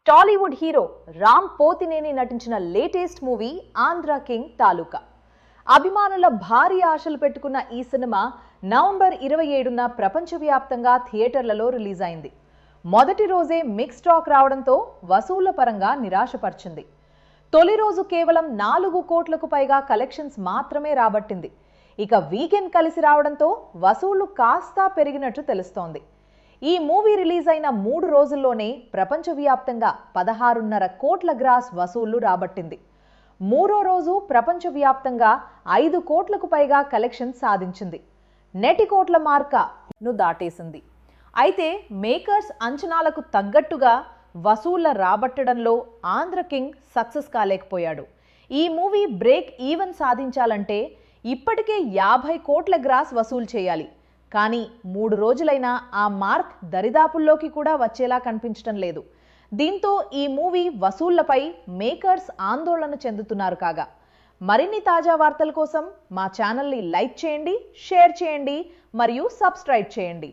Tollywood hero Ram Pothineni నటించిన latest movie Andhra king తాలూకా. అభిమానుల భారీ ఆశలు పెట్టుకున్న ఈ సినిమా నవంబర్ 27న ప్రపంచవ్యాప్తంగా థియేటర్లలో రిలీజ్ అయింది. మొదటి రోజే మిక్స్ టాక్ రావడంతో వసూళ్ల పరంగా నిరాశపరిచింది. తొలి రోజు కేవలం 4 కోట్లకు పైగా కలెక్షన్స్ మాత్రమే రాబట్టింది. ఇక వీకెండ్ కలిసి రావడంతో వసూళ్లు కాస్తా పెరిగినట్టు తెలుస్తోంది. ఈ మూవీ రిలీజ్ అయిన 3 రోజుల్లోనే ప్రపంచవ్యాప్తంగా 16.5 కోట్ల గ్రాస్ వసూళ్లు రాబట్టింది. మూడో రోజు ప్రపంచవ్యాప్తంగా 5 కోట్లకు పైగా కలెక్షన్ సాధించింది. నెటి కోట్ల మార్కను దాటేసింది. అయితే మేకర్స్ అంచనాలకు తగ్గట్టుగా వసూళ్ల రాబట్టడంలో ఆంధ్ర కింగ్ సక్సెస్ కాలేకపోయాడు. ఈ మూవీ బ్రేక్ ఈవెన్ సాధించాలంటే ఇప్పటికే 50 కోట్ల గ్రాస్ వసూలు చేయాలి. కానీ 3 రోజులైనా ఆ మార్క్ దరిదాపుల్లోకి కూడా వచ్చేలా కనిపించడం లేదు. దీంతో ఈ మూవీ వసూళ్లపై మేకర్స్ ఆందోళన చెందుతున్నారు. కాగా మరిన్ని తాజా వార్తల కోసం మా ఛానల్ని లైక్ చేయండి, షేర్ చేయండి మరియు సబ్స్క్రైబ్ చేయండి.